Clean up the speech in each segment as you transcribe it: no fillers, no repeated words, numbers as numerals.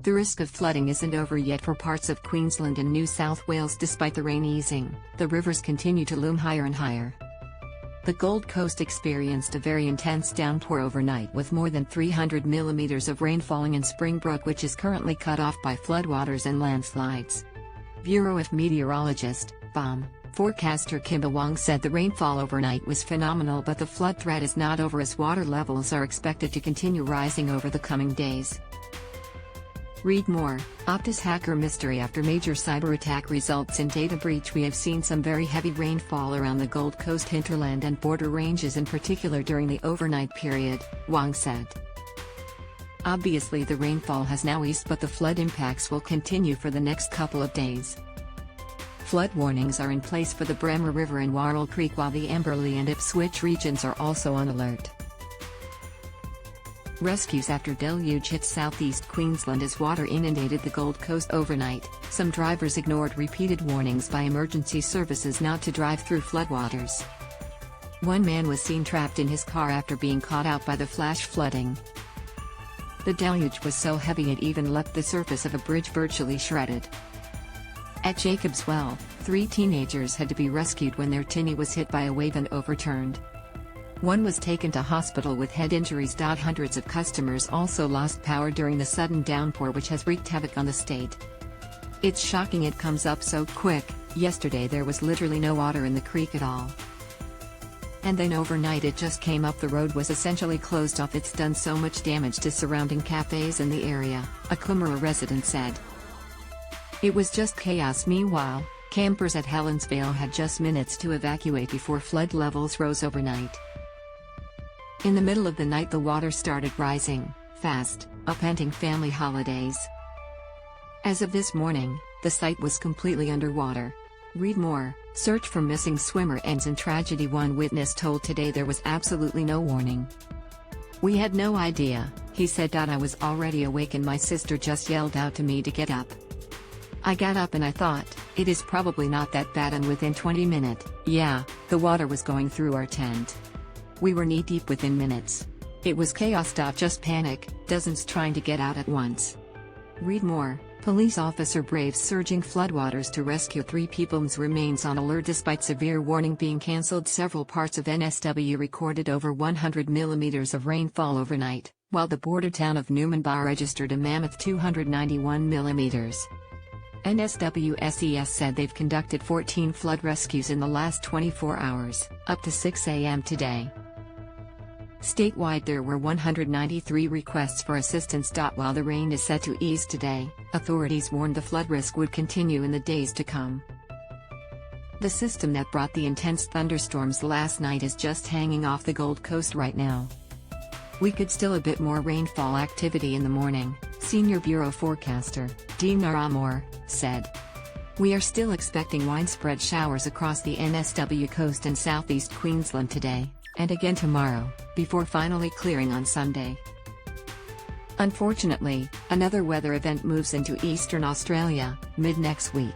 The risk of flooding isn't over yet for parts of Queensland and New South Wales despite the rain easing. The rivers continue to loom higher and higher. The Gold Coast experienced a very intense downpour overnight with more than 300 millimeters of rain falling in Springbrook, which is currently cut off by floodwaters and landslides. Bureau of Meteorologist, BOM, forecaster Kimba Wong said the rainfall overnight was phenomenal, but the flood threat is not over as water levels are expected to continue rising over the coming days. Read more. Optus hacker mystery after major cyber attack results in data breach. We have seen some very heavy rainfall around the Gold Coast hinterland and border ranges in particular during the overnight period, Wong said. Obviously the rainfall has now eased, but the flood impacts will continue for the next couple of days. Flood warnings are in place for the Bremer River and Warrell Creek, while the Amberley and Ipswich regions are also on alert. Rescues after deluge hit southeast Queensland as water inundated the Gold Coast overnight. Some drivers ignored repeated warnings by emergency services not to drive through floodwaters. One man was seen trapped in his car after being caught out by the flash flooding. The deluge was so heavy it even left the surface of a bridge virtually shredded. At Jacob's Well, 3 teenagers had to be rescued when their tinny was hit by a wave and overturned. One was taken to hospital with head injuries. Hundreds of customers also lost power during the sudden downpour, which has wreaked havoc on the state. It's shocking it comes up so quick. Yesterday there was literally no water in the creek at all. And then overnight it just came up. The road was essentially closed off. It's done so much damage to surrounding cafes in the area, a Coomera resident said. It was just chaos. Meanwhile, campers at Helensvale had just minutes to evacuate before flood levels rose overnight. In the middle of the night the water started rising, fast, upending family holidays. As of this morning, the site was completely underwater. Read more. Search for missing swimmer ends in tragedy. One witness told Today there was absolutely no warning. We had no idea, he said. I was already awake and my sister just yelled out to me to get up. I got up and I thought, it is probably not that bad, and within 20 minutes, yeah, the water was going through our tent. We were knee-deep within minutes. It was chaos. Just panic, dozens trying to get out at once. Read more. Police officer braves surging floodwaters to rescue 3 people. Remains on alert despite severe warning being cancelled. Several parts of NSW recorded over 100 millimeters of rainfall overnight, while the border town of Newmanbar registered a mammoth 291 millimeters. NSWSES said they've conducted 14 flood rescues in the last 24 hours, up to 6 a.m. today. Statewide there were 193 requests for assistance. While the rain is set to ease today, authorities warned the flood risk would continue in the days to come. The system that brought the intense thunderstorms last night is just hanging off the Gold Coast right now. We could still a bit more rainfall activity in the morning, Senior Bureau forecaster, Dean Naramore, said. We are still expecting widespread showers across the NSW coast and southeast Queensland today, and again tomorrow, before finally clearing on Sunday. Unfortunately, another weather event moves into eastern Australia, mid-next week.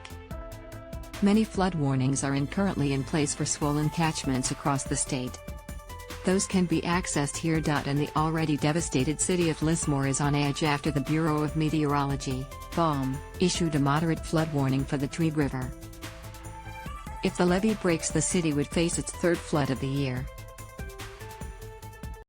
Many flood warnings are currently in place for swollen catchments across the state. Those can be accessed here. And the already devastated city of Lismore is on edge after the Bureau of Meteorology, BOM, issued a moderate flood warning for the Tweed River. If the levee breaks, the city would face its 3rd flood of the year.